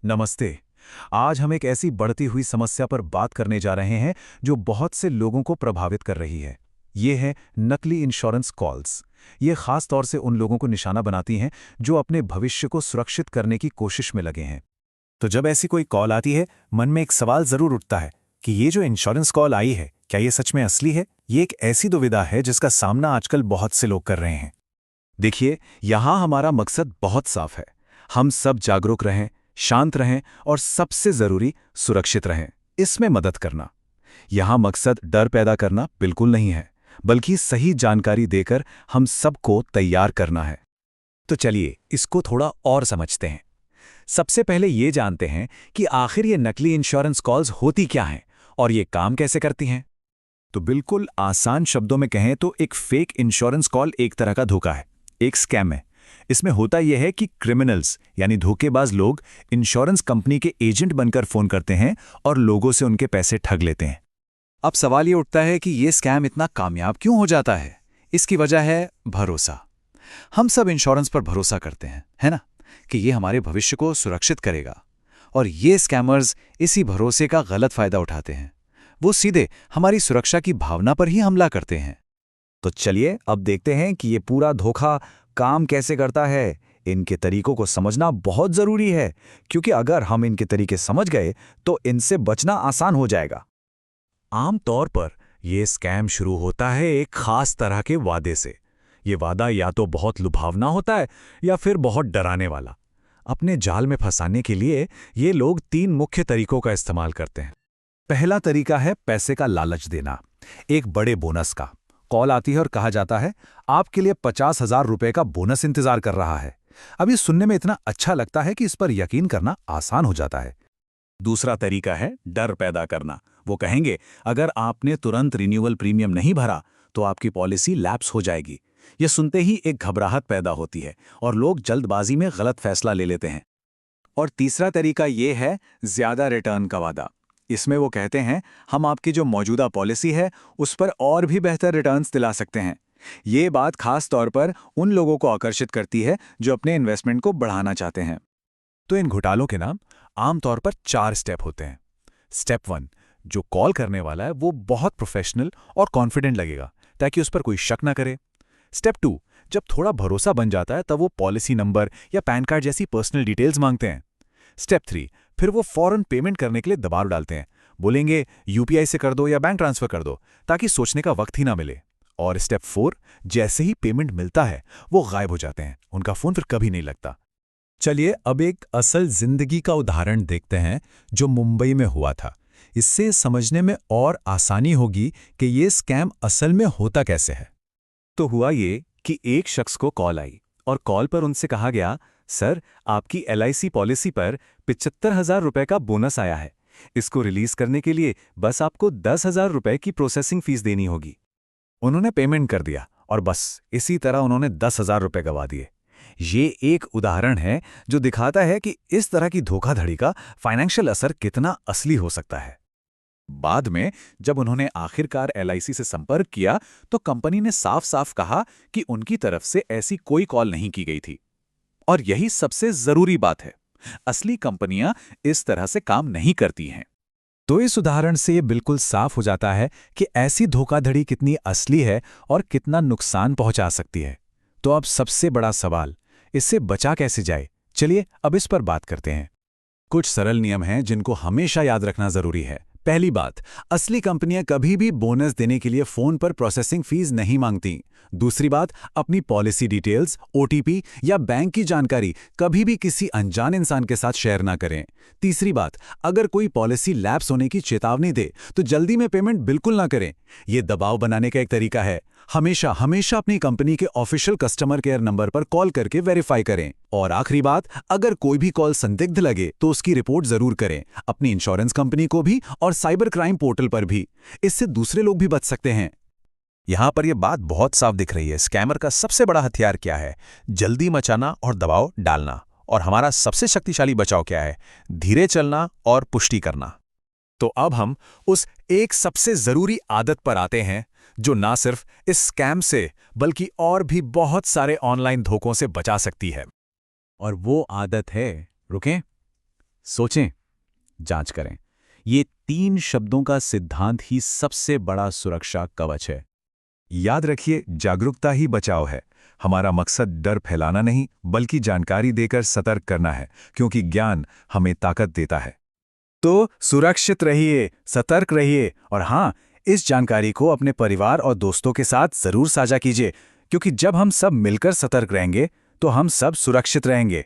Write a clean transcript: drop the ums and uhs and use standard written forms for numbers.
नमस्ते। आज हम एक ऐसी बढ़ती हुई समस्या पर बात करने जा रहे हैं जो बहुत से लोगों को प्रभावित कर रही है। ये है नकली इंश्योरेंस कॉल्स। ये खास तौर से उन लोगों को निशाना बनाती हैं जो अपने भविष्य को सुरक्षित करने की कोशिश में लगे हैं। तो जब ऐसी कोई कॉल आती है, मन में एक सवाल जरूर उठता है कि ये जो इंश्योरेंस कॉल आई है, क्या ये सच में असली है? ये एक ऐसी दुविधा है जिसका सामना आजकल बहुत से लोग कर रहे हैं। देखिए, यहाँ हमारा मकसद बहुत साफ है। हम सब जागरूक रहें, शांत रहें और सबसे जरूरी सुरक्षित रहें। इसमें मदद करना। यहाँ मकसद डर पैदा करना बिल्कुल नहीं है, बल्कि सही जानकारी देकर हम सबको तैयार करना है। तो चलिए इसको थोड़ा और समझते हैं। सबसे पहले ये जानते हैं कि आखिर ये नकली इंश्योरेंस कॉल्स होती क्या हैं और ये काम कैसे करती हैं। तो बिल्कुल आसान शब्दों में कहें तो एक फेक इंश्योरेंस कॉल एक तरह का धोखा है, एक स्कैम है। इसमें होता यह है कि क्रिमिनल्स यानी धोखेबाज लोग इंश्योरेंस कंपनी के एजेंट बनकर फोन करते हैं और लोगों से उनके पैसे ठग लेते हैं। अब सवाल ये उठता है कि ये स्कैम इतना कामयाब क्यों हो जाता है? इसकी वजह है भरोसा। हम सब इंश्योरेंस पर भरोसा करते हैं, है ना, कि ये हमारे भविष्य को सुरक्षित करेगा। और ये स्कैमर्स इसी भरोसे का गलत फायदा उठाते हैं। वो सीधे हमारी सुरक्षा की भावना पर ही हमला करते हैं। तो चलिए अब देखते हैं कि ये पूरा धोखा काम कैसे करता है। इनके तरीकों को समझना बहुत जरूरी है, क्योंकि अगर हम इनके तरीके समझ गए तो इनसे बचना आसान हो जाएगा। आमतौर पर यह स्कैम शुरू होता है एक खास तरह के वादे से। ये वादा या तो बहुत लुभावना होता है या फिर बहुत डराने वाला। अपने जाल में फंसाने के लिए ये लोग 3 मुख्य तरीकों का इस्तेमाल करते हैं। पहला तरीका है पैसे का लालच देना, एक बड़े बोनस का। कॉल आती है और कहा जाता है आपके लिए 50,000 रुपए का बोनस इंतजार कर रहा है। अब ये सुनने में इतना अच्छा लगता है कि इस पर यकीन करना आसान हो जाता है। दूसरा तरीका है डर पैदा करना। वो कहेंगे अगर आपने तुरंत रिन्यूअल प्रीमियम नहीं भरा तो आपकी पॉलिसी लैप्स हो जाएगी। ये सुनते ही एक घबराहट पैदा होती है और लोग जल्दबाजी में गलत फैसला ले लेते हैं। और तीसरा तरीका ये है ज्यादा रिटर्न का वादा। इसमें वो कहते हैं हम आपकी जो मौजूदा पॉलिसी है उस पर और भी बेहतर रिटर्न्स दिला सकते हैं। ये बात खास तौर पर उन लोगों को आकर्षित करती है जो अपने इन्वेस्टमेंट को बढ़ाना चाहते हैं। तो इन घोटालों के नाम आमतौर पर 4 स्टेप होते हैं। स्टेप 1, जो कॉल करने वाला है वो बहुत प्रोफेशनल और कॉन्फिडेंट लगेगा ताकि उस पर कोई शक ना करे। स्टेप 2, जब थोड़ा भरोसा बन जाता है तब वो पॉलिसी नंबर या पैन कार्ड जैसी पर्सनल डिटेल्स मांगते हैं। स्टेप 3, फिर वो फौरन पेमेंट करने के लिए दबाव डालते हैं। बोलेंगे यूपीआई से कर दो या बैंक ट्रांसफर कर दो, ताकि सोचने का वक्त ही ना मिले। और स्टेप 4, जैसे ही पेमेंट मिलता है वो गायब हो जाते हैं, उनका फोन फिर कभी नहीं लगता। चलिए अब एक असल जिंदगी का उदाहरण देखते हैं जो मुंबई में हुआ था। इससे समझने में और आसानी होगी कि ये स्कैम असल में होता कैसे है। तो हुआ ये कि एक शख्स को कॉल आई और कॉल पर उनसे कहा गया, सर आपकी एलआईसी पॉलिसी पर 75,000 रुपए का बोनस आया है। इसको रिलीज करने के लिए बस आपको 10,000 रुपए की प्रोसेसिंग फीस देनी होगी। उन्होंने पेमेंट कर दिया और बस इसी तरह उन्होंने 10,000 रुपए गंवा दिए। ये एक उदाहरण है जो दिखाता है कि इस तरह की धोखाधड़ी का फाइनेंशियल असर कितना असली हो सकता है। बाद में जब उन्होंने आखिरकार एलआईसी से संपर्क किया तो कंपनी ने साफ साफ कहा कि उनकी तरफ से ऐसी कोई कॉल नहीं की गई थी। और यही सबसे जरूरी बात है, असली कंपनियां इस तरह से काम नहीं करती हैं। तो इस उदाहरण से ये बिल्कुल साफ हो जाता है कि ऐसी धोखाधड़ी कितनी असली है और कितना नुकसान पहुंचा सकती है। तो अब सबसे बड़ा सवाल, इससे बचा कैसे जाए? चलिए अब इस पर बात करते हैं। कुछ सरल नियम हैं जिनको हमेशा याद रखना जरूरी है। पहली बात, असली कंपनियां कभी भी बोनस देने के लिए फोन पर प्रोसेसिंग फीस नहीं मांगती। दूसरी बात, अपनी पॉलिसी डिटेल्स, ओटीपी या बैंक की जानकारी कभी भी किसी अनजान इंसान के साथ शेयर ना करें। तीसरी बात, अगर कोई पॉलिसी लैप्स होने की चेतावनी दे तो जल्दी में पेमेंट बिल्कुल ना करें। यह दबाव बनाने का एक तरीका है। हमेशा हमेशा अपनी कंपनी के ऑफिशियल कस्टमर केयर नंबर पर कॉल करके वेरीफाई करें। और आखिरी बात, अगर कोई भी कॉल संदिग्ध लगे तो उसकी रिपोर्ट जरूर करें, अपनी इंश्योरेंस कंपनी को भी और साइबर क्राइम पोर्टल पर भी। इससे दूसरे लोग भी बच सकते हैं। यहां पर यह बात बहुत साफ दिख रही है। स्कैमर का सबसे बड़ा हथियार क्या है? जल्दी मचाना और दबाव डालना। और हमारा सबसे शक्तिशाली बचाव क्या है? धीरे चलना और पुष्टि करना। तो अब हम उस एक सबसे जरूरी आदत पर आते हैं जो ना सिर्फ इस स्कैम से बल्कि और भी बहुत सारे ऑनलाइन धोखों से बचा सकती है। और वो आदत है, रुकें, सोचें, जांच करें। ये 3 शब्दों का सिद्धांत ही सबसे बड़ा सुरक्षा कवच है। याद रखिए, जागरूकता ही बचाव है। हमारा मकसद डर फैलाना नहीं, बल्कि जानकारी देकर सतर्क करना है, क्योंकि ज्ञान हमें ताकत देता है। तो सुरक्षित रहिए, सतर्क रहिए और हाँ, इस जानकारी को अपने परिवार और दोस्तों के साथ जरूर साझा कीजिए, क्योंकि जब हम सब मिलकर सतर्क रहेंगे, तो हम सब सुरक्षित रहेंगे।